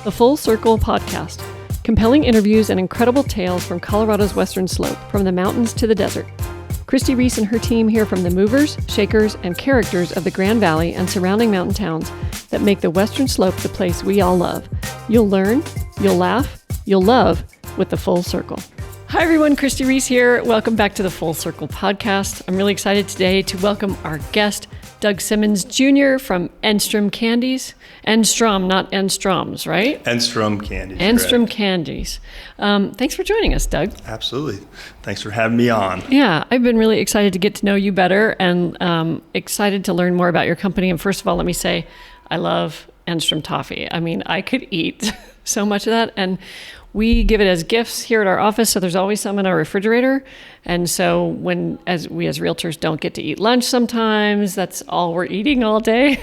The Full Circle Podcast. Compelling interviews and incredible tales from Colorado's western slope, from the mountains to the desert. Christi Reece and her team hear from the movers, shakers, and characters of the Grand Valley and surrounding mountain towns that make the western slope the place we all love. You'll learn, you'll laugh, you'll love with The Full Circle. Hi everyone, Christi Reece here. Welcome back to the Full Circle Podcast. I'm really excited today to welcome our guest, Doug Simmons Jr. from Enstrom Candies. Enstrom, not Enstroms, right? Enstrom Candies. Enstrom Candies. Thanks for joining us, Doug. Absolutely. Thanks for having me on. Yeah, I've been really excited to get to know you better and excited to learn more about your company. And first of all, let me say, I love Enstrom toffee. I mean, I could eat so much of that. And we give it as gifts here at our office, so there's always some in our refrigerator. And so as realtors don't get to eat lunch sometimes, that's all we're eating all day.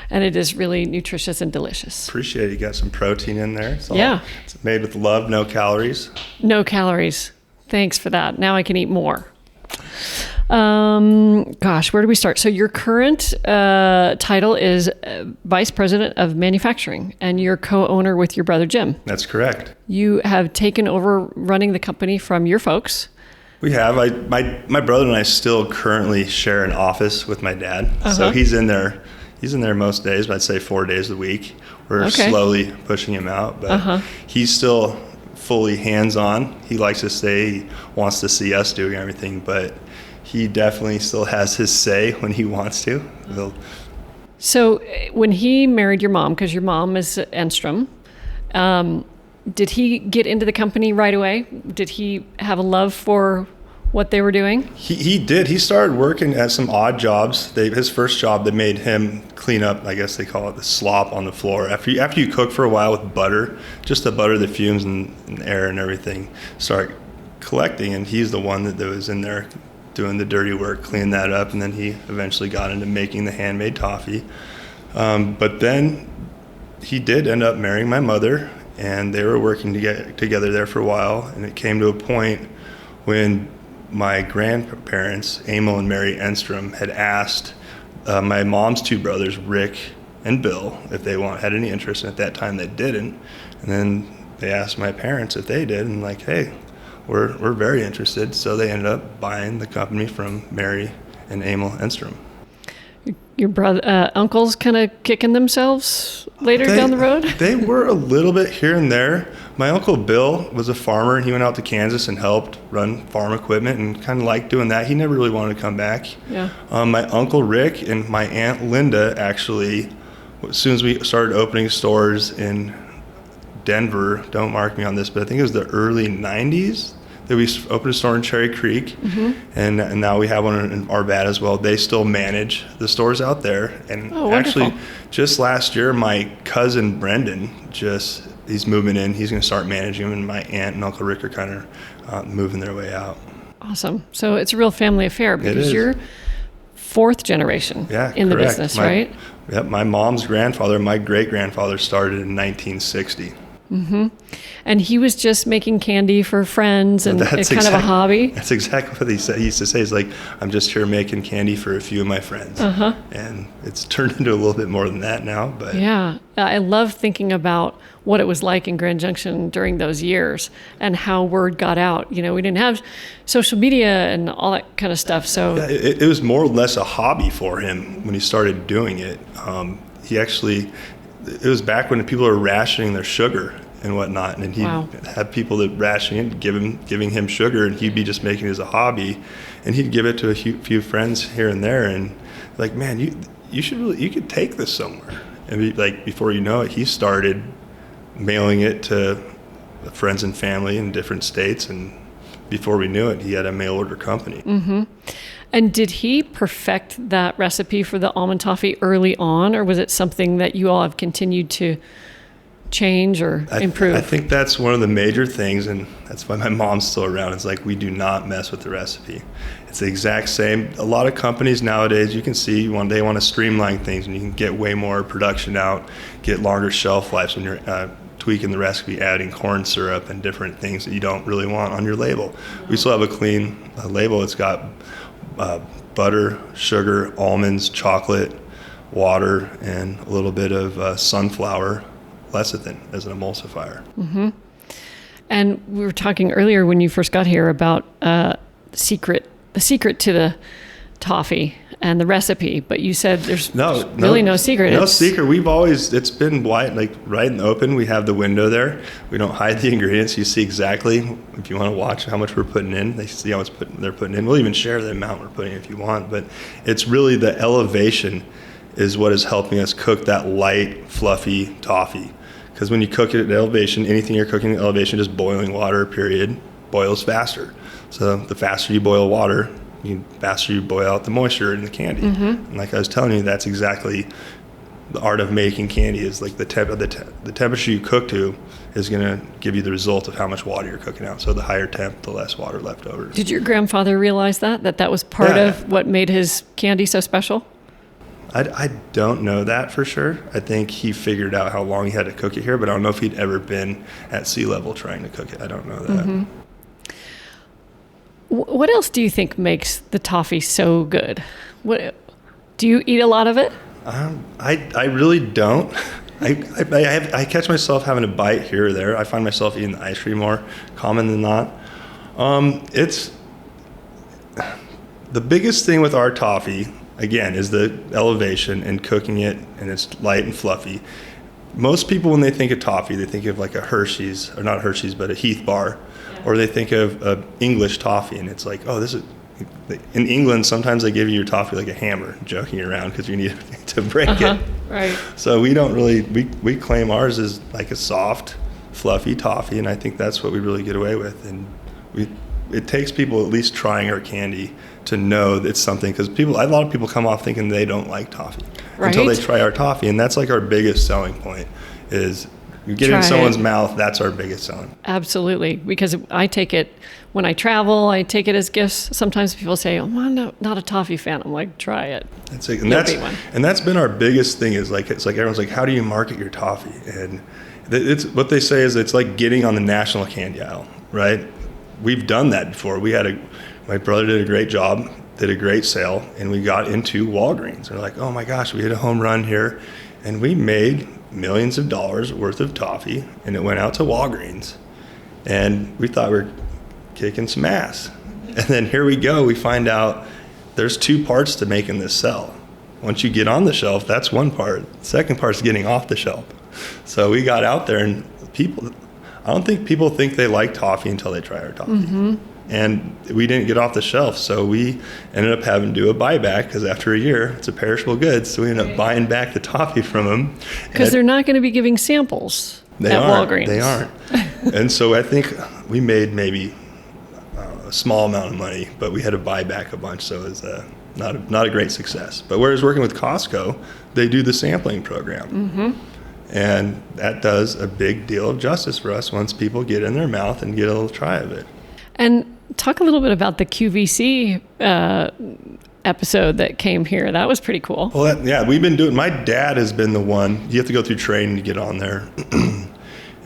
And it is really nutritious and delicious. Appreciate it. You got some protein in there. It's made with love, no calories. No calories. Thanks for that. Now I can eat more. Where do we start? So your current title is Vice President of Manufacturing, and you're co-owner with your brother Jim. That's correct. You have taken over running the company from your folks. We have. My brother and I still currently share an office with my dad. Uh-huh. So he's in there most days, but I'd say 4 days a week. We're slowly pushing him out, but he's still fully hands-on. He likes to say he wants to see us doing everything, but he definitely still has his say when he wants to. So when he married your mom, because your mom is Enstrom, did he get into the company right away? Did he have a love for what they were doing? He did. He started working at some odd jobs. His first job, they made him clean up, I guess they call it the slop on the floor. After you cook for a while with butter, just to butter the fumes and air and everything, start collecting. And he's the one that was in there doing the dirty work, cleaning that up, and then he eventually got into making the handmade toffee. But then he did end up marrying my mother, and they were working together there for a while, and it came to a point when my grandparents, Emil and Mary Enstrom, had asked my mom's two brothers, Rick and Bill, if they had any interest, and at that time they didn't. And then they asked my parents if they did, and like, hey, we're very interested. So they ended up buying the company from Mary and Emil Enstrom. Your brother, uncles kind of kicking themselves later down the road? They were a little bit here and there. My uncle Bill was a farmer, and he went out to Kansas and helped run farm equipment and kind of liked doing that. He never really wanted to come back. Yeah. My uncle Rick and my aunt Linda actually, as soon as we started opening stores in Denver, don't mark me on this, but I think it was the early 90s that we opened a store in Cherry Creek, and now we have one in Arvada as well. They still manage the stores out there. And actually, just last year, my cousin Brendan, he's moving in. He's going to start managing them, and my aunt and Uncle Rick are kind of moving their way out. Awesome. So it's a real family affair because you're fourth generation in the business, right? Yep. My mom's grandfather, my great-grandfather started in 1960. Mm-hmm. And he was just making candy for friends, and it's kind of a hobby. That's exactly what he said. He used to say, "He's like, I'm just here making candy for a few of my friends." And it's turned into a little bit more than that now. But yeah, I love thinking about what it was like in Grand Junction during those years and how word got out. We didn't have social media and all that kind of stuff. So yeah, it was more or less a hobby for him when he started doing it. It was back when people were rationing their sugar and whatnot, and he'd have people that rationing it, giving him sugar, and he'd be just making it as a hobby, and he'd give it to a few friends here and there, and like, man, you could take this somewhere. And before you know it, he started mailing it to friends and family in different states, and before we knew it, he had a mail order company. Mm-hmm. And did he perfect that recipe for the almond toffee early on, or was it something that you all have continued to change or improve? I think that's one of the major things, and that's why my mom's still around. It's like, we do not mess with the recipe. It's the exact same. A lot of companies nowadays, you can see they want to streamline things, and you can get way more production out, get longer shelf lives when you're tweaking the recipe, adding corn syrup and different things that you don't really want on your label. We still have a clean label. It's got butter, sugar, almonds, chocolate, water, and a little bit of sunflower lecithin as an emulsifier. And we were talking earlier when you first got here about the secret to the toffee and the recipe, but you said there's really no secret. No secret. It's been white, like right in the open. We have the window there. We don't hide the ingredients. You see exactly, if you want to watch how much we're putting in, they see how much they're putting in. We'll even share the amount we're putting in if you want, but it's really the elevation is what is helping us cook that light, fluffy toffee. Because when you cook it at elevation, anything you're cooking at elevation, just boiling water, period, boils faster. So the faster you boil water, the faster you boil out the moisture in the candy. And like I was telling you, that's exactly the art of making candy. Is like the temperature you cook to is going to give you the result of how much water you're cooking out. So the higher temp, the less water left over. Did your grandfather realize that was part of what made his candy so special? I don't know that for sure. I think he figured out how long he had to cook it here, but I don't know if he'd ever been at sea level trying to cook it. I don't know that. What else do you think makes the toffee so good? Do you eat a lot of it? I really don't. I catch myself having a bite here or there. I find myself eating the ice cream more common than not. It's the biggest thing with our toffee, again, is the elevation and cooking it, and it's light and fluffy. Most people, when they think of toffee, they think of like a Hershey's, or not Hershey's, but a Heath bar, or they think of English toffee, and it's like, oh, this is. In England, sometimes they give you your toffee like a hammer, joking around because you need to break it. Right. So we don't really, we claim ours is like a soft, fluffy toffee, and I think that's what we really get away with. And it takes people at least trying our candy to know that it's something, because a lot of people come off thinking they don't like toffee until they try our toffee, and that's like our biggest selling point is you get it in someone's mouth. That's our biggest selling. Absolutely, because I take it when I travel. I take it as gifts. Sometimes people say, "Oh, I'm not a toffee fan." I'm like, "Try it." And that's been our biggest thing. Is like, it's like everyone's like, "How do you market your toffee?" And it's what they say is it's like getting on the national candy aisle, right? We've done that before. My brother did a great job, did a great sale, and we got into Walgreens. They're like, "Oh my gosh, we hit a home run here," and we made millions of dollars worth of toffee, and it went out to Walgreens, and we thought we were kicking some ass. And then here we go, we find out there's two parts to making this sell. Once you get on the shelf, that's one part. The second part is getting off the shelf. So we got out there, and I don't think people think they like toffee until they try our toffee. And we didn't get off the shelf, so we ended up having to do a buyback, because after a year, it's a perishable good, so we ended up buying back the toffee from them. Because they're not going to be giving samples at Walgreens. They aren't. And so I think we made maybe a small amount of money, but we had to buy back a bunch, so it was not a great success. But whereas working with Costco, they do the sampling program. And that does a big deal of justice for us once people get in their mouth and get a little try of it. And talk a little bit about the QVC episode that came here. That was pretty cool. Well, we've been doing, my dad has been the one, you have to go through training to get on there.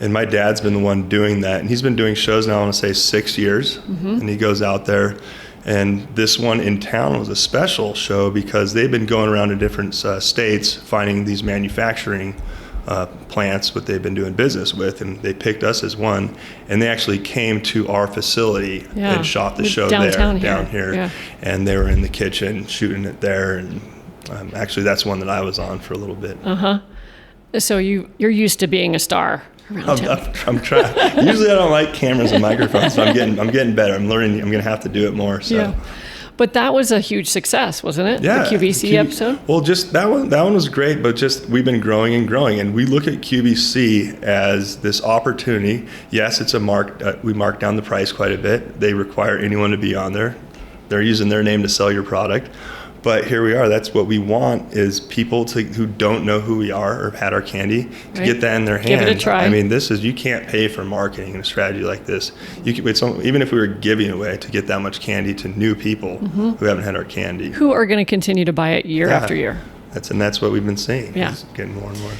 And my dad's been the one doing that. And he's been doing shows now, I want to say 6 years. And he goes out there. And this one in town was a special show because they've been going around to different states finding these manufacturing plants what they've been doing business with, and they picked us as one, and they actually came to our facility and shot the show down here. And they were in the kitchen shooting it there, and actually that's one that I was on for a little bit. So you're used to being a star around town. I'm trying. Usually I don't like cameras and microphones, so I'm getting better. I'm learning. I'm going to have to do it more. So. But that was a huge success, wasn't it? Yeah. The QVC episode? Well, just that one was great, but just we've been growing and growing, and we look at QVC as this opportunity. Yes, it's we mark down the price quite a bit. They require anyone to be on there. They're using their name to sell your product. But here we are. That's what we want, is people who don't know who we are or have had our candy to get that in their hand. Give it a try. I mean, you can't pay for marketing in a strategy like this. Even if we were giving away to get that much candy to new people who haven't had our candy. Who are going to continue to buy it year after year. That's what we've been seeing. Yeah. It's getting more and more.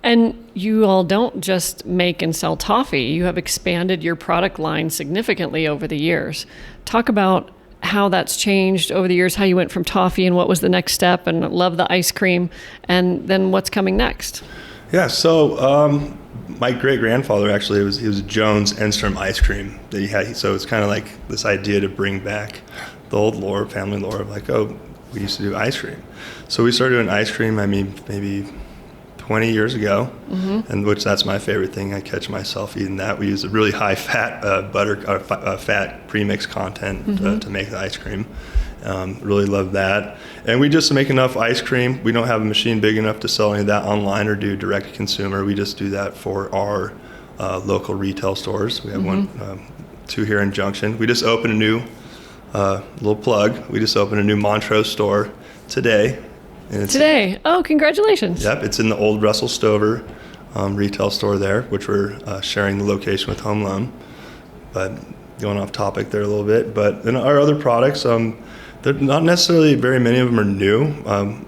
And you all don't just make and sell toffee. You have expanded your product line significantly over the years. Talk about how that's changed over the years, how you went from toffee and what was the next step, and love the ice cream, and then what's coming next. Yeah, so my great grandfather actually he was Jones Enstrom ice cream that he had. So it's kind of like this idea to bring back the old lore, family lore of like, oh, we used to do ice cream. So we started doing ice cream. I mean, maybe 20 years ago, and which that's my favorite thing. I catch myself eating that. We use a really high fat fat premix content to make the ice cream. Really love that. And we just make enough ice cream. We don't have a machine big enough to sell any of that online or do direct to consumer. We just do that for our local retail stores. We have two here in Junction. We just opened a new little plug. We just opened a new Montrose store today. Today? Oh, congratulations. Yep, it's in the old Russell Stover retail store there, which we're sharing the location with Home Loan. But going off topic there a little bit. But then our other products, they're not necessarily very many of them are new.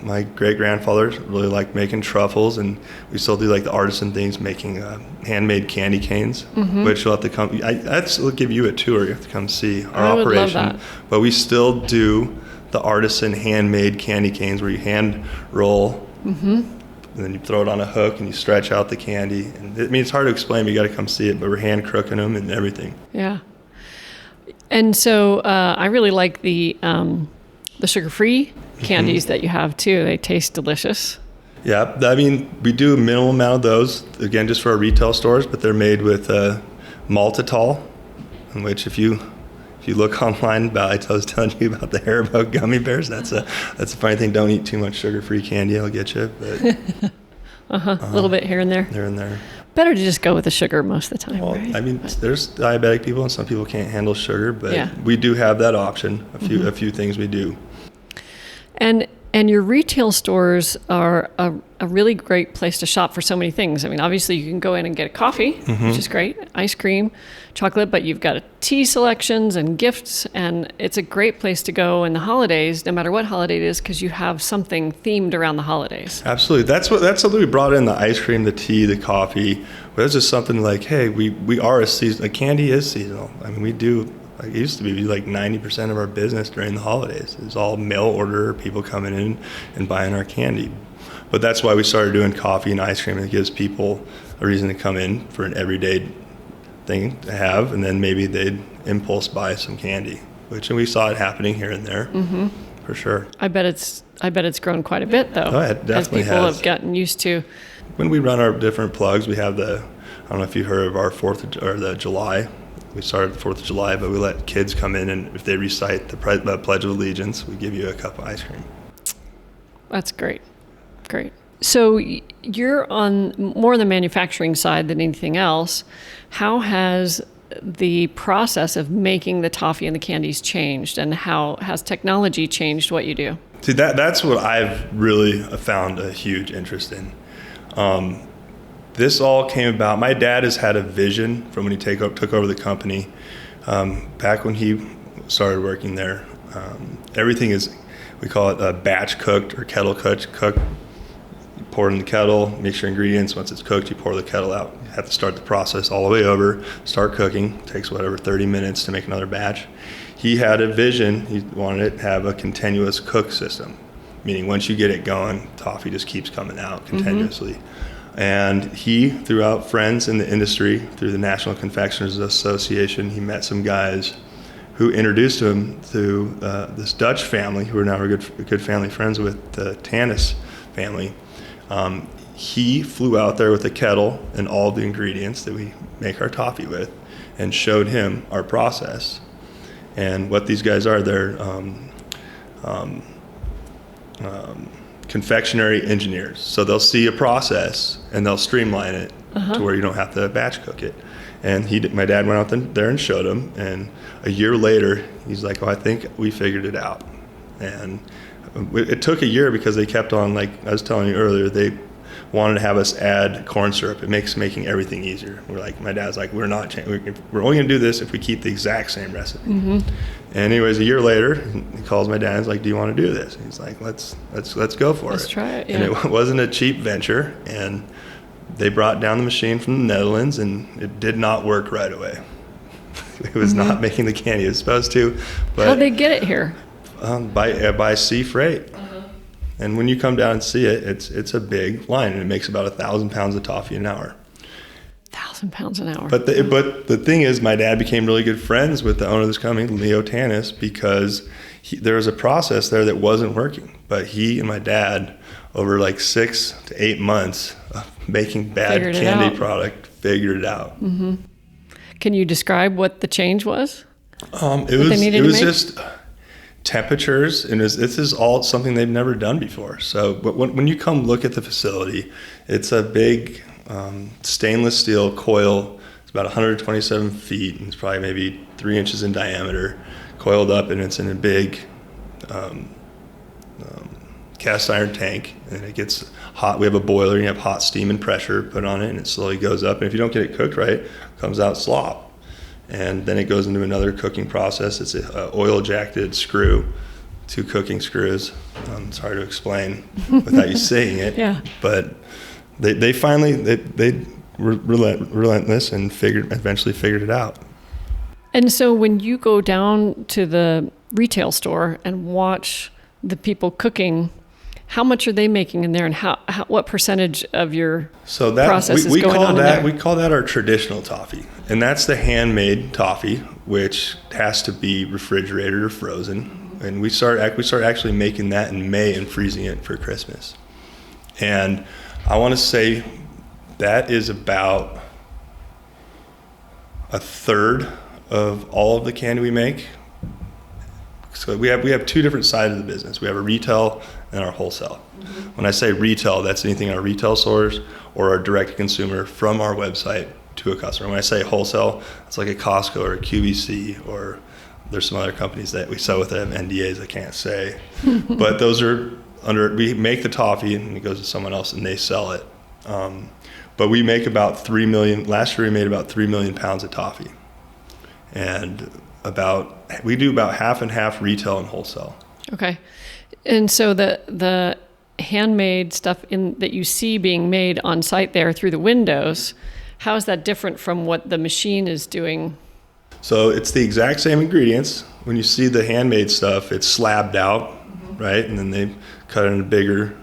My great-grandfather really liked making truffles, and we still do like the artisan things, making handmade candy canes, which you'll have to come. I'll give you a tour. You have to come see our operation. Would love that. But we still do the artisan handmade candy canes where you hand roll and then you throw it on a hook and you stretch out the candy. And it's hard to explain, but you got to come see it, but we're hand crooking them and everything. Yeah. And so I really like the sugar-free candies that you have too. They taste delicious. Yeah, I mean, we do a minimal amount of those, again, just for our retail stores, but they're made with maltitol, in which if you look online about, I was telling you about the Haribo gummy bears. That's a funny thing. Don't eat too much sugar-free candy; it'll get you. But a little bit here and there. Here and there. Better to just go with the sugar most of the time, Well, right? I mean, there's diabetic people, and some people can't handle sugar, but Yeah. we do have that option. A few things we do. And your retail stores are a really great place to shop for so many things. I mean, obviously you can go in and get a coffee, which is great, ice cream, chocolate, but you've got tea selections and gifts, and it's a great place to go in the holidays, no matter what holiday it is, because you have something themed around the holidays. Absolutely. That's something we brought in, the ice cream, the tea, the coffee. But it's just something like, hey, we are a season. Like, candy is seasonal. I mean, we do. Like, it used to be like 90% of our business during the holidays. It's all mail order, people coming in and buying our candy. But that's why we started doing coffee and ice cream. It gives people a reason to come in for an everyday thing to have, and then maybe they'd impulse buy some candy, which, and we saw it happening here and there, for sure. I bet it's grown quite a bit, though. Oh, it definitely as people has. have gotten used to. When we run our different plugs, we have I don't know if you've heard of our the July. We started the 4th of July, but we let kids come in, and if they recite the Pledge of Allegiance, we give you a cup of ice cream. That's great. Great. So you're on more the manufacturing side than anything else. How has the process of making the toffee and the candies changed, and how has technology changed what you do? See, that's what I've really found a huge interest in. This all came about. My dad has had a vision from when he took over the company. Back when he started working there, everything is, we call it batch cooked or kettle cooked. You pour it in the kettle, mix your ingredients. Once it's cooked, you pour the kettle out. You have to start the process all the way over, start cooking. It takes 30 minutes to make another batch. He had a vision. He wanted it to have a continuous cook system, meaning once you get it going, toffee just keeps coming out continuously. And he, throughout friends in the industry, through the National Confectioners Association, he met some guys who introduced him to this Dutch family, who are now good family friends with, the Tannis family. He flew out there with a kettle and all the ingredients that we make our toffee with, and showed him our process. And what these guys are, they're confectionery engineers. So they'll see a process and they'll streamline it to where you don't have to batch cook it. And my dad went out there and showed him, and a year later he's like, oh, I think we figured it out. And it took a year because they kept on, like I was telling you earlier, they wanted to have us add corn syrup. It makes making everything easier. We're like, my dad's like, we're only gonna do this if we keep the exact same recipe. And anyways, a year later, he calls my dad and is like, do you want to do this? And he's like, let's go for it. Let's try it, yeah. And it wasn't a cheap venture, and they brought down the machine from the Netherlands, and it did not work right away. It was not making the candy it was supposed to. But how'd they get it here? By sea freight. And when you come down and see it, it's a big line, and it makes about 1,000 pounds of toffee an hour. 1,000 pounds an hour. But the thing is, my dad became really good friends with the owner of this company, Leo Tanis, because there was a process there that wasn't working. But he and my dad, over like 6 to 8 months of making bad candy product, figured it out. Mm-hmm. Can you describe what the change was? It was just temperatures, and this is all something they've never done before. So but when you come look at the facility, it's a big stainless steel coil. It's about 127 feet, and it's probably maybe 3 inches in diameter, coiled up, and it's in a big cast iron tank, and it gets hot. We have a boiler, and you have hot steam and pressure put on it, and it slowly goes up. And if you don't get it cooked right, it comes out slop. And then it goes into another cooking process. It's an oil-jacketed screw, 2 cooking screws. It's hard to explain without you seeing it. Yeah. But they finally were relentless and eventually figured it out. And so when you go down to the retail store and watch the people cooking, how much are they making in there, and what percentage of your process is going on in there? We call that our traditional toffee, and that's the handmade toffee, which has to be refrigerated or frozen. And we start actually making that in May and freezing it for Christmas. And I want to say that is about a third of all of the candy we make. So we have 2 different sides of the business. We have a retail and our wholesale. Mm-hmm. When I say retail, that's anything in our retail stores or our direct to consumer from our website to a customer. When I say wholesale, it's like a Costco or a QVC, or there's some other companies that we sell with that have NDAs I can't say. But those are we make the toffee and it goes to someone else and they sell it. But we make about 3 million, last year we made about 3 million pounds of toffee. And we do about half and half retail and wholesale. Okay. And so the handmade stuff that you see being made on site there through the windows, how is that different from what the machine is doing? So it's the exact same ingredients. When you see the handmade stuff, it's slabbed out, mm-hmm. right? And then they cut it into bigger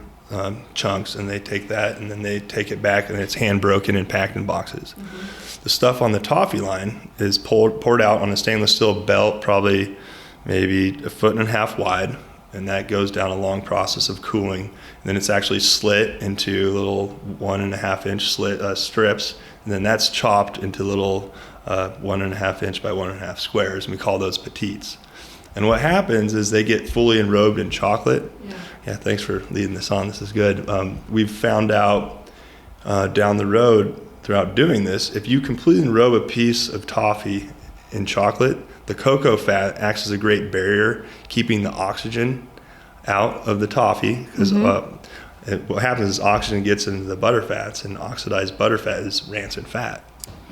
chunks, and they take that and then they take it back, and it's hand broken and packed in boxes. Mm-hmm. The stuff on the toffee line is poured out on a stainless steel belt, probably maybe 1.5 feet wide, and that goes down a long process of cooling. And then it's actually slit into little 1.5 inch strips, and then that's chopped into little 1.5 inch by 1.5 squares, and we call those petites. And what happens is they get fully enrobed in chocolate. Yeah, thanks for leading this on. This is good. We've found out down the road throughout doing this, if you completely enrobe a piece of toffee in chocolate, the cocoa fat acts as a great barrier, keeping the oxygen out of the toffee. Because mm-hmm. What happens is oxygen gets into the butter fats, and oxidized butter fat is rancid fat.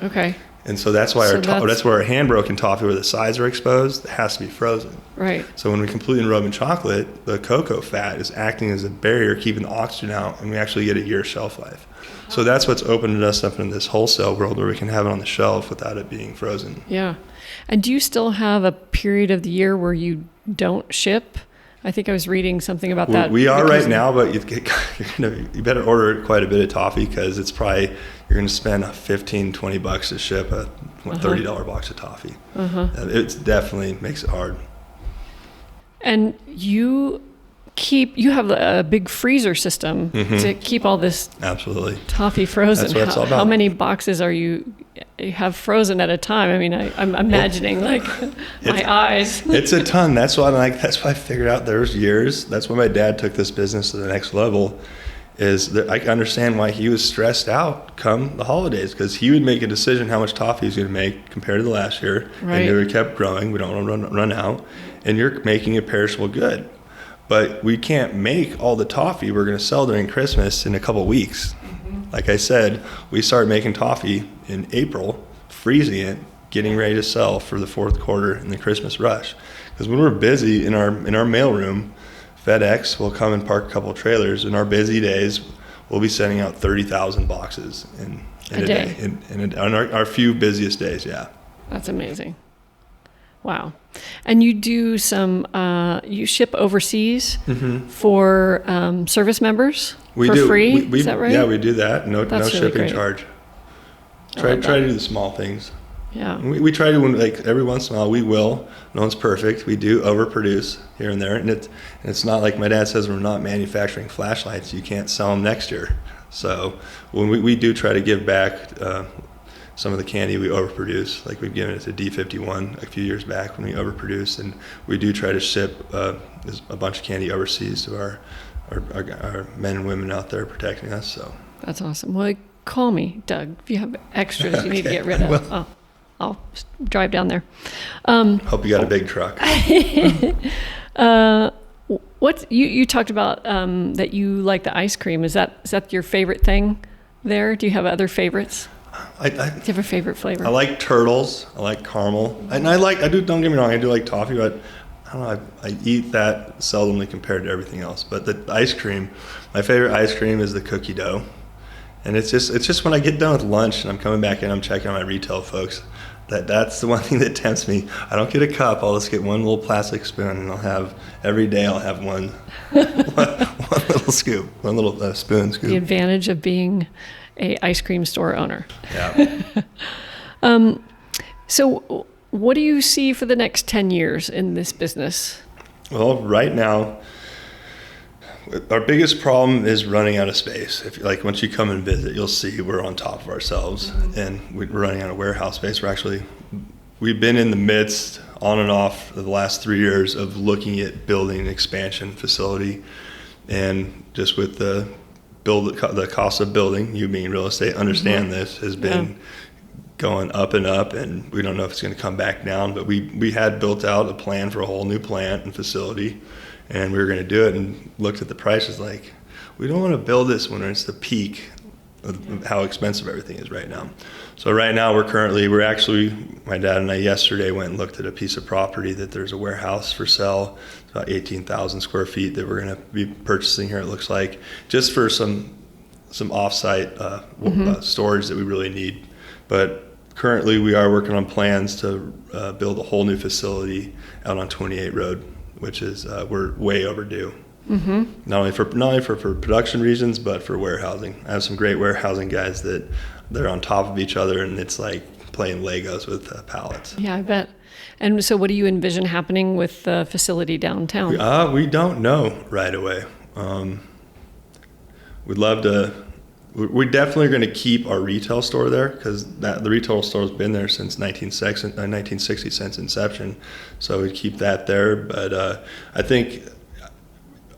Okay. And so that's why that's where our hand-broken toffee, where the sides are exposed, it has to be frozen. Right. So when we completely enrobe in chocolate, the cocoa fat is acting as a barrier, keeping the oxygen out, and we actually get a year shelf life. So that's what's opened us up in this wholesale world where we can have it on the shelf without it being frozen. Yeah. And do you still have a period of the year where you don't ship? I think I was reading something about that. We are right now, but you better order quite a bit of toffee, because it's probably, you're going to spend $15-$20 to ship a $30 box of toffee. It definitely makes it hard. And you have a big freezer system mm-hmm. to keep all this absolutely toffee frozen. That's what it's all about. How many boxes are you have frozen at a time? I mean, I'm imagining my eyes. It's a ton. That's why I figured out there's years. That's why my dad took this business to the next level. Is that I understand why he was stressed out come the holidays, because he would make a decision how much toffee he's going to make compared to the last year. Right. And it kept growing. We don't want to run out. And you're making a perishable good. But we can't make all the toffee we're going to sell during Christmas in a couple weeks. Mm-hmm. Like I said, we started making toffee in April, freezing it, getting ready to sell for the fourth quarter in the Christmas rush. Because when we're busy in our mailroom, FedEx will come and park a couple of trailers. In our busy days, we'll be sending out 30,000 boxes in a day. On our few busiest days, yeah. That's amazing. Wow. And you do you ship overseas mm-hmm. for service members for free? Is that right? Yeah, we do that. No shipping charge. Try to do the small things. Yeah. We try to, like, every once in a while we will. No one's perfect. We do overproduce here and there, and it's not like my dad says we're not manufacturing flashlights. You can't sell them next year. So when we do try to give back some of the candy we overproduce, like we've given it to D51 a few years back when we overproduced, and we do try to ship a bunch of candy overseas to our men and women out there protecting us. So that's awesome. Well, call me, Doug, if you have extras you need to get rid of. Well, I'll drive down there. Hope you got a big truck. What you talked about that you like the ice cream. Is that your favorite thing there? Do you have other favorites? Do you have a favorite flavor? I like turtles. I like caramel. And don't get me wrong, I do like toffee, but I don't know, I eat that seldomly compared to everything else. But the ice cream, my favorite ice cream is the cookie dough. And it's just when I get done with lunch and I'm coming back in, I'm checking on my retail folks. That's the one thing that tempts me. I don't get a cup. I'll just get one little plastic spoon, and every day I'll have one little scoop, one little spoon scoop. The advantage of being a ice cream store owner. Yeah. So what do you see for the next 10 years in this business? Well, right now, our biggest problem is running out of space. Once you come and visit, you'll see we're on top of ourselves, and we're running out of warehouse space. We've been in the midst, on and off, for the last 3 years of looking at building an expansion facility, and just with the cost of building, you being real estate, understand this has been going up and up, and we don't know if it's going to come back down. But we had built out a plan for a whole new plant and facility. And we were going to do it, and looked at the prices like, we don't want to build this when it's the peak of how expensive everything is right now. So right now my dad and I yesterday went and looked at a piece of property that there's a warehouse for sale. It's about 18,000 square feet that we're going to be purchasing here, it looks like, just for some off-site storage that we really need. But currently we are working on plans to build a whole new facility out on 28 Road, which is we're way overdue. Mm-hmm. Not only for production reasons, but for warehousing. I have some great warehousing guys that they're on top of each other, and it's like playing Legos with pallets. Yeah, I bet. And so what do you envision happening with the facility downtown? We don't know right away. We'd love to. We definitely are going to keep our retail store there, because the retail store has been there since 1960, since inception. So we'd keep that there. But I think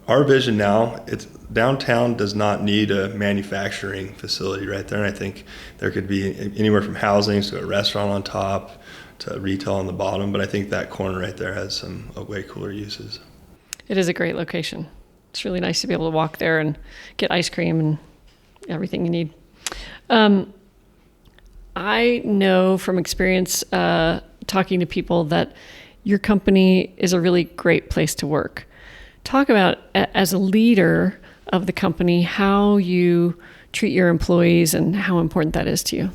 our vision now, downtown does not need a manufacturing facility right there. And I think there could be anywhere from housing to a restaurant on top to retail on the bottom. But I think that corner right there has some way cooler uses. It is a great location. It's really nice to be able to walk there and get ice cream and everything you need. I know from experience talking to people that your company is a really great place to work. Talk about, as a leader of the company, how you treat your employees and how important that is to you.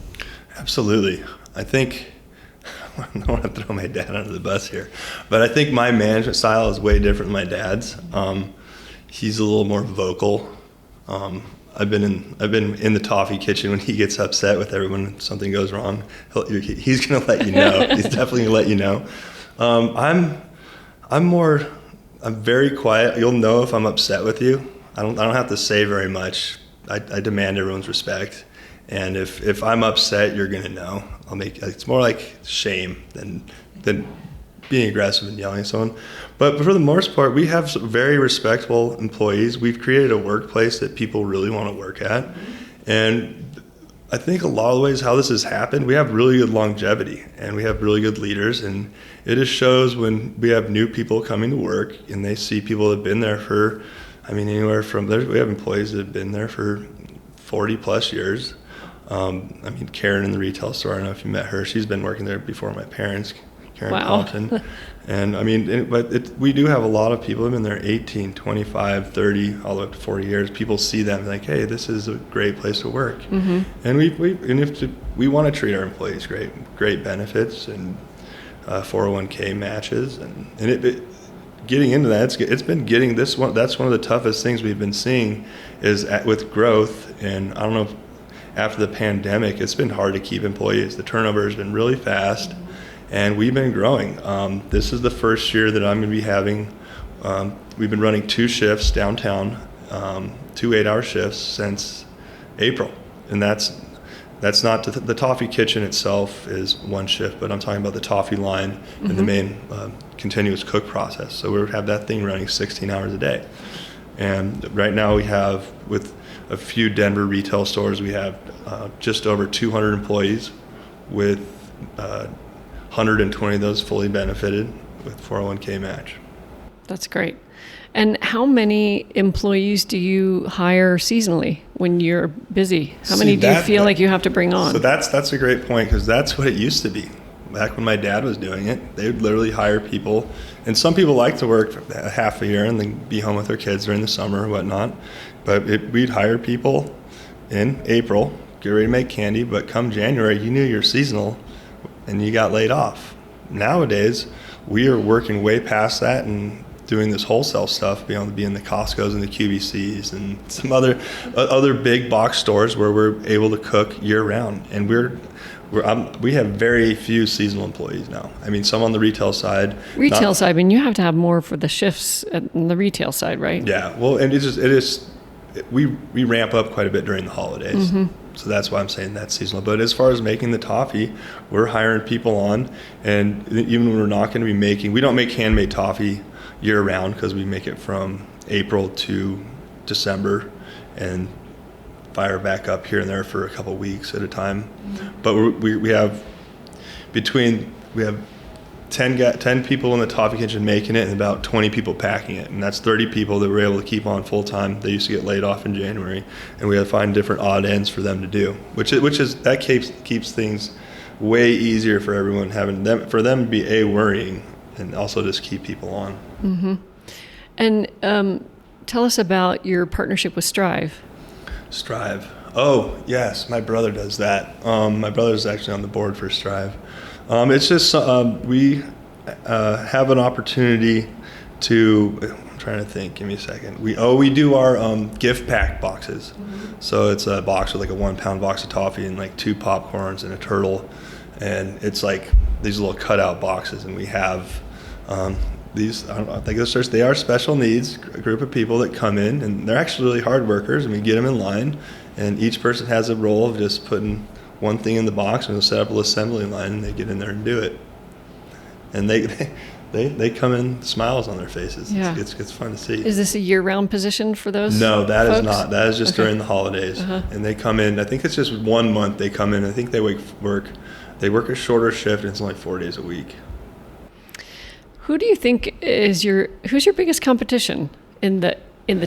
Absolutely. I think, I don't want to throw my dad under the bus here, but I think my management style is way different than my dad's. He's a little more vocal. I've been in the toffee kitchen when he gets upset with everyone when something goes wrong. He's going to let you know. He's definitely going to let you know. I'm very quiet. You'll know if I'm upset with you. I don't have to say very much. I demand everyone's respect. And if I'm upset, you're going to know. It's more like shame than being aggressive and yelling at someone. But for the most part, we have some very respectful employees. We've created a workplace that people really want to work at. And I think a lot of the ways how this has happened, we have really good longevity and we have really good leaders. And it just shows when we have new people coming to work and they see people that have been there for, anywhere from, we have employees that have been there for 40 plus years. Karen in the retail store, I don't know if you met her. She's been working there before my parents. Karen Compton. And we do have a lot of people who've been there 18, 25, 30, all the way up to 40 years. People see them like, hey, this is a great place to work. Mm-hmm. And we want to treat our employees great benefits and 401k matches. And getting into that, it's been getting this one. That's one of the toughest things we've been seeing is with growth. And I don't know after the pandemic, it's been hard to keep employees. The turnover has been really fast, and we've been growing. This is the first year that I'm going to be having, we've been running 2 shifts downtown, 2 8-hour shifts since April. And that's not, the toffee kitchen itself is 1 shift, but I'm talking about the toffee line and the main continuous cook process. So we have that thing running 16 hours a day. And right now we have, with a few Denver retail stores, we have just over 200 employees, with 120 of those fully benefited with 401k match. That's great. And how many employees do you hire seasonally when you're busy? How many do you feel like you have to bring on? So that's a great point, because that's what it used to be. Back when my dad was doing it, they would literally hire people. And some people like to work half a year and then be home with their kids during the summer or whatnot. But we'd hire people in April, get ready to make candy, but come January, you knew you're seasonal and you got laid off. Nowadays, we are working way past that and doing this wholesale stuff, being able to be in the Costco's and the QVC's and some other big box stores where we're able to cook year round. And we have very few seasonal employees now. I mean, some on the retail side. Side, I mean, you have to have more for the shifts on the retail side, right? Yeah, well, and we ramp up quite a bit during the holidays. So that's why I'm saying that's seasonal. But as far as making the toffee, we're hiring people on, and even when we're not going to be making, we don't make handmade toffee year round, because we make it from April to December and fire back up here and there for a couple weeks at a time. But we have 10 people in the toffee kitchen making it and about 20 people packing it, and that's 30 people that we're able to keep on full time. They used to get laid off in January, and we have to find different odd ends for them to do, which keeps things way easier for everyone, for them to be worrying and also just keep people on. And tell us about your partnership with Strive. Strive. Oh, yes, my brother does that. My brother's actually on the board for Strive. It's just we have an opportunity to, I'm trying to think, give me a second. We do our gift pack boxes. So it's a box with like a 1-pound box of toffee and like 2 popcorns and a turtle. And it's like these little cutout boxes, and we have these, I think they are special needs, a group of people that come in, and they're actually really hard workers, and we get them in line, and each person has a role of just putting one thing in the box, and they'll set up a little assembly line, and they get in there and do it. And they come in, smiles on their faces. Yeah. It's fun to see. Is this a year-round position for those? No, that folks? Is not. That is just during the holidays. And they come in, I think it's just 1 month they come in. I think they work a shorter shift, and it's only 4 days a week. Who do you think who's your biggest competition in the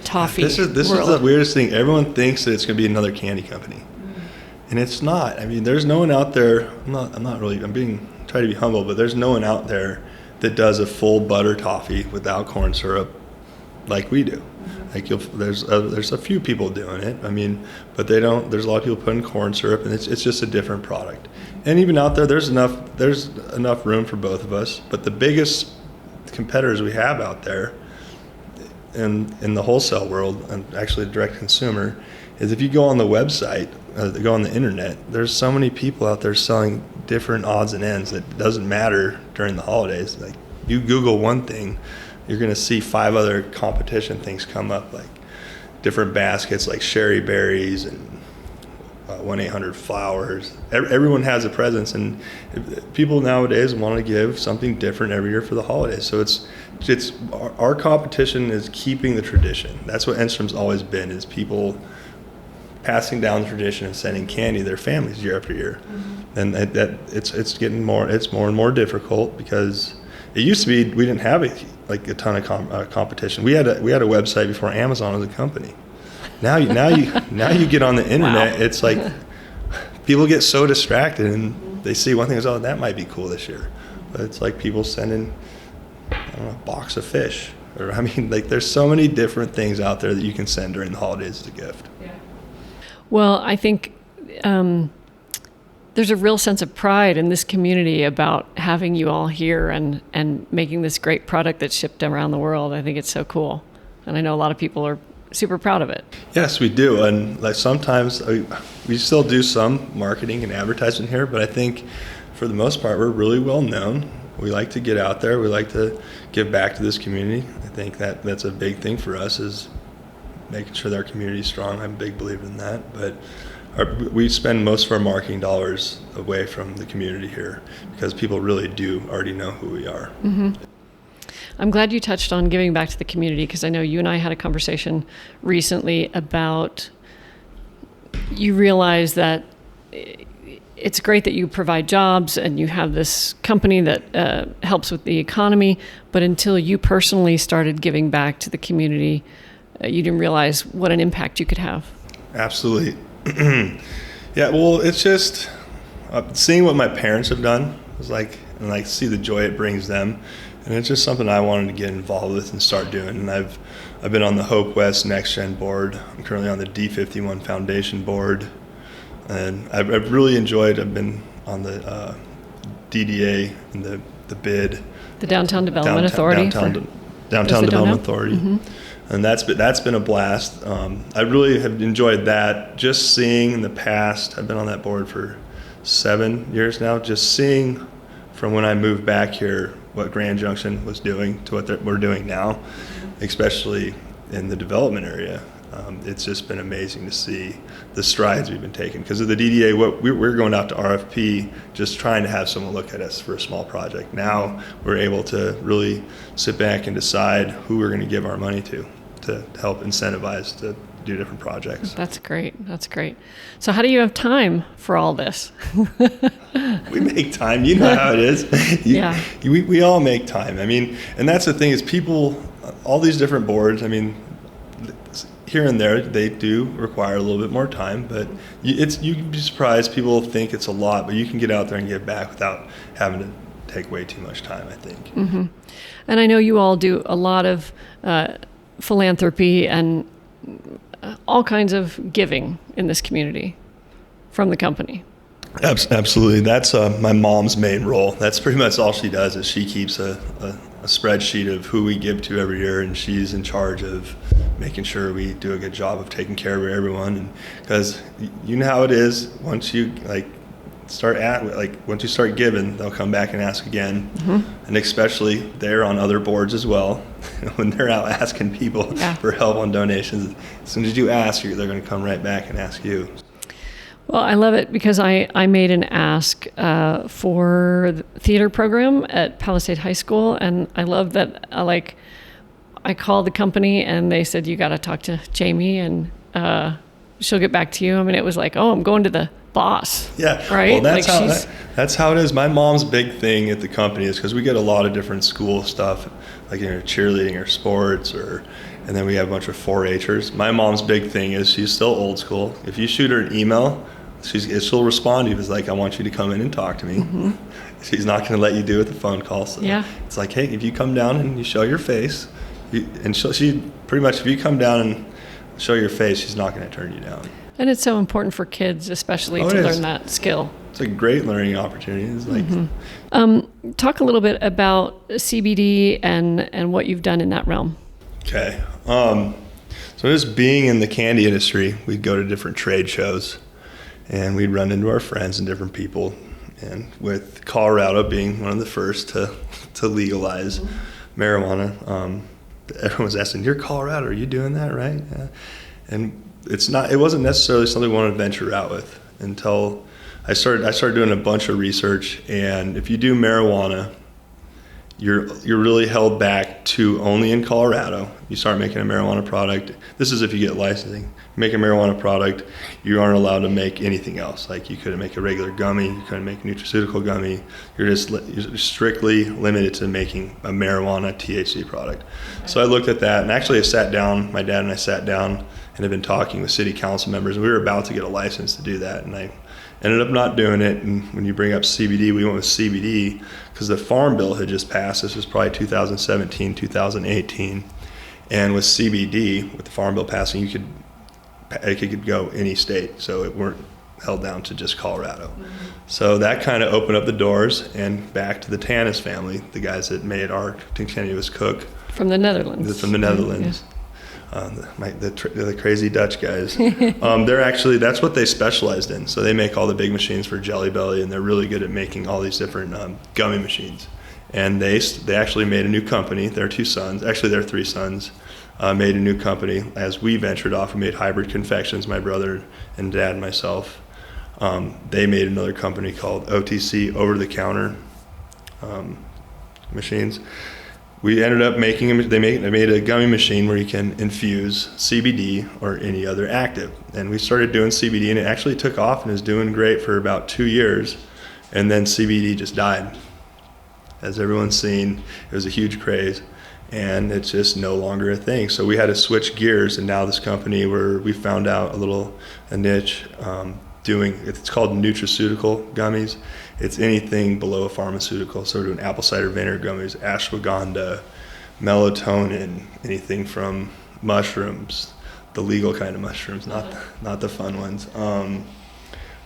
toffee This is the weirdest thing. Everyone thinks that it's going to be another candy company, and it's not. I mean, there's no one out there. I'm trying to be humble, but there's no one out there that does a full butter toffee without corn syrup like we do. Like there's a few people doing it. I mean, but they don't. There's a lot of people putting corn syrup, and it's just a different product. And even out there's enough room for both of us. But the biggest competitors we have out there in the wholesale world, and actually direct consumer, is if you go on the website, go on the internet, there's so many people out there selling different odds and ends that doesn't matter during the holidays. Like, you Google one thing, you're going to see 5 other competition things come up, like different baskets like sherry berries and 1-800-Flowers. Everyone has a presence, and people nowadays want to give something different every year for the holidays. So it's our competition is keeping the tradition. That's what Enstrom's always been, is people passing down the tradition and sending candy to their families year after year. And it's getting more and more difficult, because it used to be we didn't have a ton of competition. We had a website before Amazon was a company. Now you get on the internet. Wow. It's like people get so distracted, and they see one thing and go, "Oh, that might be cool this year," but it's like people sending a box of fish, or there's so many different things out there that you can send during the holidays as a gift. Yeah. Well, I think there's a real sense of pride in this community about having you all here and making this great product that's shipped around the world. I think it's so cool, and I know a lot of people are super proud of it. Yes, we do. And like sometimes we still do some marketing and advertising here, but I think for the most part, we're really well known. We like to get out there. We like to give back to this community. I think that's a big thing for us, is making sure that our community is strong. I'm a big believer in that. But we spend most of our marketing dollars away from the community here because people really do already know who we are. Mm-hmm. I'm glad you touched on giving back to the community, because I know you and I had a conversation recently about, you realize that it's great that you provide jobs and you have this company that helps with the economy, but until you personally started giving back to the community, you didn't realize what an impact you could have. Absolutely. Yeah, well, it's just seeing what my parents have done is and see the joy it brings them, and it's just something I wanted to get involved with and start doing. And I've been on the Hope West Next Gen board. I'm currently on the D51 Foundation board, and I've really enjoyed. I've been on the DDA and the BID, the Downtown Development Authority. Downtown Development Authority. Mm-hmm. And that's been a blast. I really have enjoyed that. Just seeing in the past, I've been on that board for 7 years now, just seeing from when I moved back here what Grand Junction was doing to what we're doing now, especially in the development area. It's just been amazing to see the strides we've been taking. Because of the DDA, we're going out to RFP just trying to have someone look at us for a small project. Now we're able to really sit back and decide who we're going to give our money to help incentivize to do different projects. That's great. So how do you have time for all this? We make time. You know how it is. Yeah. We all make time. I mean, and that's the thing is people, all these different boards, I mean, here and there, they do require a little bit more time, but you can be surprised. People think it's a lot, but you can get out there and give back without having to take way too much time, I think. Mm-hmm. And I know you all do a lot of philanthropy and all kinds of giving in this community from the company. Absolutely. That's my mom's main role. That's pretty much all she does, is she keeps a spreadsheet of who we give to every year, and she's in charge of making sure we do a good job of taking care of everyone. And because you know how it is, once you once you start giving, they'll come back and ask again. Mm-hmm. And especially they're on other boards as well. When they're out asking people for help on donations, as soon as you ask, they're going to come right back and ask you. Well, I love it because I made an ask for the theater program at Palisade High School, and I love that. I called the company and they said, you got to talk to Jamie and she'll get back to you. I mean, it was like, oh, I'm going to the boss. Yeah. Right. Well, that's how it is. My mom's big thing at the company is because we get a lot of different school stuff, like cheerleading or sports, and then we have a bunch of 4-Hers. My mom's big thing is she's still old school. If you shoot her an email, she'll respond to you. It's like, I want you to come in and talk to me. Mm-hmm. She's not going to let you do it with a phone call. So it's like, hey, if you come down and you show your face, and she pretty much, if you come down and show your face, she's not going to turn you down. And it's so important for kids, especially to learn that skill. It's a great learning opportunity. It's like, talk a little bit about CBD and what you've done in that realm. Okay. So just being in the candy industry, we'd go to different trade shows and we'd run into our friends and different people. And with Colorado being one of the first to legalize marijuana, everyone was asking, "You're Colorado, are you doing that, right?" Yeah. And it wasn't necessarily something we wanted to venture out with until I started doing a bunch of research. And if you do marijuana, you're really held back to only in Colorado. You start making a marijuana product. This is if you get licensing. You make a marijuana product, you aren't allowed to make anything else. Like you couldn't make a regular gummy, you couldn't make a nutraceutical gummy. You're strictly limited to making a marijuana THC product. So I looked at that, and actually my dad and I sat down and had been talking with city council members. We were about to get a license to do that, and I ended up not doing it. And when you bring up CBD, we went with CBD because the Farm Bill had just passed. This was probably 2017, 2018. And with CBD, with the Farm Bill passing, it could go any state. So it weren't held down to just Colorado. Mm-hmm. So that kind of opened up the doors, and back to the Tanis family, the guys that made our continuous cook. From the Netherlands. From the Netherlands. the crazy Dutch guys. That's what they specialized in. So they make all the big machines for Jelly Belly, and they're really good at making all these different gummy machines. And they actually made a new company. Their two sons, actually their three sons, made a new company. As we ventured off, we made hybrid confections, my brother and dad and myself. They made another company called OTC, over-the-counter machines. We ended up they made a gummy machine where you can infuse CBD or any other active. And we started doing CBD, and it actually took off and is doing great for about 2 years. And then CBD just died. As everyone's seen, it was a huge craze, and it's just no longer a thing. So we had to switch gears, and now this company we found out a niche, it's called nutraceutical gummies. It's anything below a pharmaceutical. So we're doing apple cider vinegar gummies, ashwagandha, melatonin, anything from mushrooms, the legal kind of mushrooms, not the fun ones.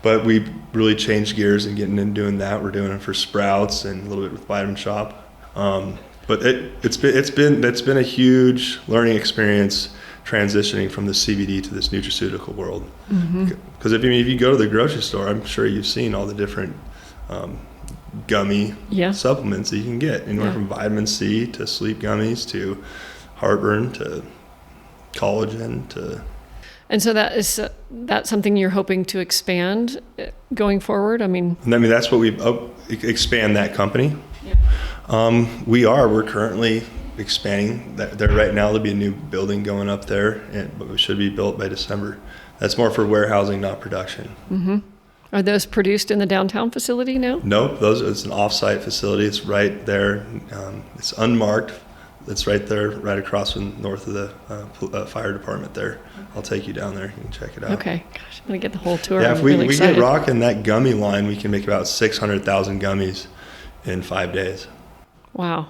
But we really changed gears and getting into doing that. We're doing it for Sprouts and a little bit with Vitamin Shop. But it's been a huge learning experience transitioning from the CBD to this nutraceutical world. Because if you go to the grocery store, I'm sure you've seen all the different gummy supplements that you can get, anywhere from vitamin C to sleep gummies to heartburn to collagen to. And so that's something you're hoping to expand going forward. I mean, that's what we expand that company. Yeah. We're currently expanding there right now. There'll be a new building going up there, but it should be built by December. That's more for warehousing, not production. Mm-hmm. Are those produced in the downtown facility now? Nope, it's an off-site facility. It's right there. It's unmarked. It's right there, right across from north of the fire department there. I'll take you down there. You can check it out. Okay. Gosh, I'm going to get the whole tour. Yeah, if we get rocking that gummy line, we can make about 600,000 gummies in 5 days. Wow.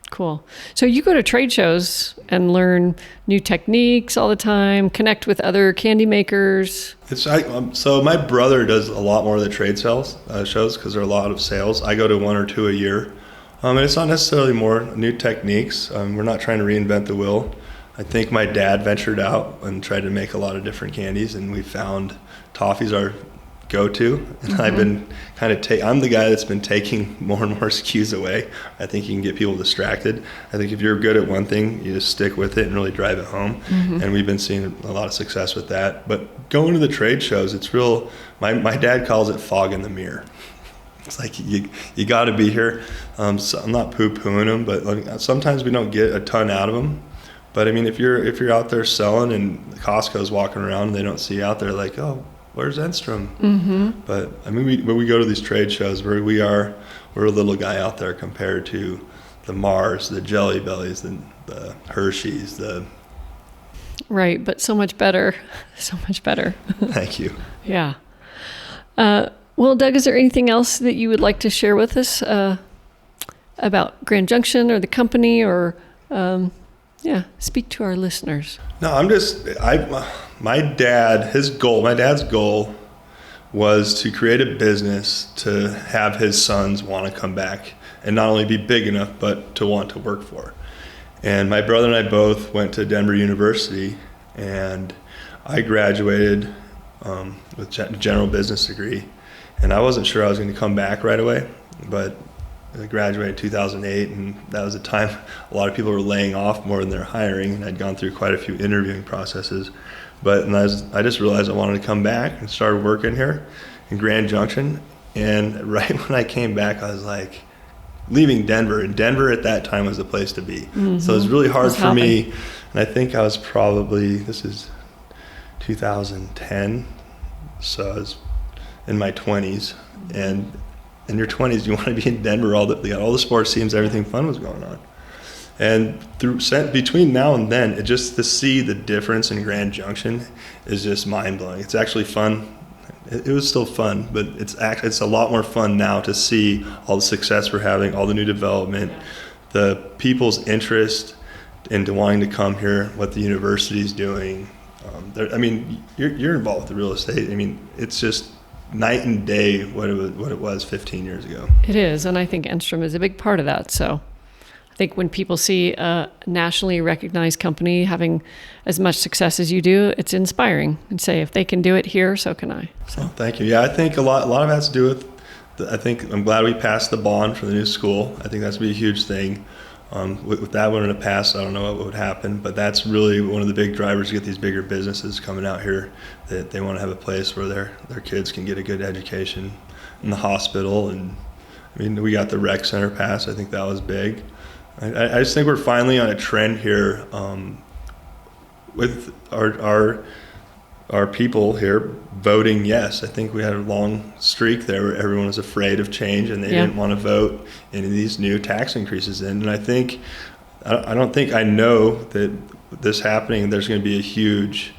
Cool. So you go to trade shows and learn new techniques all the time, connect with other candy makers. So my brother does a lot more of the trade shows because there are a lot of sales. I go to 1 or 2 a year. And it's not necessarily more new techniques. We're not trying to reinvent the wheel. I think my dad ventured out and tried to make a lot of different candies, and we found toffee's our go-to. And mm-hmm. I've been I'm the guy that's been taking more and more SKUs away. I think you can get people distracted. I think if you're good at one thing, you just stick with it and really drive it home. Mm-hmm. And we've been seeing a lot of success with that. But going to the trade shows, it's real. My dad calls it fog in the mirror. It's like you got to be here. So I'm not poo-pooing them, but sometimes we don't get a ton out of them. But I mean, if you're out there selling and Costco's walking around and they don't see you out there, like, oh, where's Enstrom? Mm-hmm. But I mean, when we go to these trade shows, we're a little guy out there compared to the Mars, the Jelly Bellies, the Hershey's, Right, but so much better. So much better. Thank you. Yeah. Well, Doug, is there anything else that you would like to share with us about Grand Junction or the company, or speak to our listeners? No, my dad's goal was to create a business to have his sons want to come back and not only be big enough, but to want to work for. And my brother and I both went to Denver University, and I graduated with a general business degree. And I wasn't sure I was going to come back right away, but I graduated in 2008, and that was a time a lot of people were laying off more than they're hiring, and I'd gone through quite a few interviewing processes. I just realized I wanted to come back and started working here in Grand Junction. And right when I came back, I was like, leaving Denver, and Denver at that time was the place to be. Mm-hmm. So it was really hard for me, and I think I was this is 2010, so I was in my 20s, and in your 20s, you want to be in Denver. All the sports teams, everything fun was going on. And between now and then, just to see the difference in Grand Junction is just mind-blowing. It's actually fun. It was still fun, but it's a lot more fun now to see all the success we're having, all the new development, the people's interest into wanting to come here, what the university's doing. You're involved with the real estate. I mean, it's just night and day what it was 15 years ago. It is, and I think Enstrom is a big part of that. So I think when people see a nationally recognized company having as much success as you do, it's inspiring, and say, if they can do it here, so can I. So thank you. Yeah, I think a lot of it has to do with, I think I'm glad we passed the bond for the new school. I think that's going to be a huge thing. With that one in the past, I don't know what would happen, but that's really one of the big drivers to get these bigger businesses coming out here, that they want to have a place where their kids can get a good education, in the hospital. And I mean, we got the rec center pass. I think that was big. I just think we're finally on a trend here with our people here voting yes. I think we had a long streak there where everyone was afraid of change and they didn't want to vote any of these new tax increases in. And I think, I don't think I know that this happening, there's going to be a huge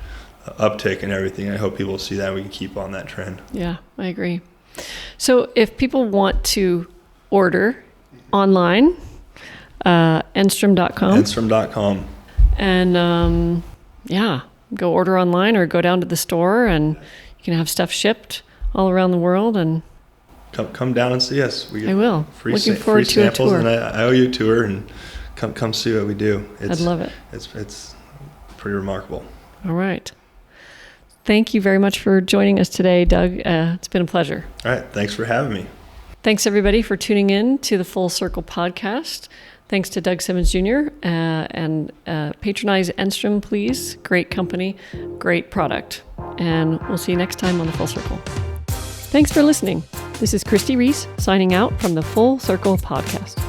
uptick in everything. I hope people see that and we can keep on that trend. Yeah, I agree. So if people want to order online, Enstrom.com. Enstrom.com. And go order online or go down to the store, and you can have stuff shipped all around the world. And come down and see us. I will. Free Looking forward free to samples, a tour. and I owe you a tour, and come see what we do. I'd love it. It's pretty remarkable. All right. Thank you very much for joining us today, Doug. It's been a pleasure. All right. Thanks for having me. Thanks, everybody, for tuning in to the Full Circle podcast. Thanks to Doug Simmons Jr. And patronize Enstrom, please. Great company, great product. And we'll see you next time on the Full Circle. Thanks for listening. This is Christi Reece signing out from the Full Circle podcast.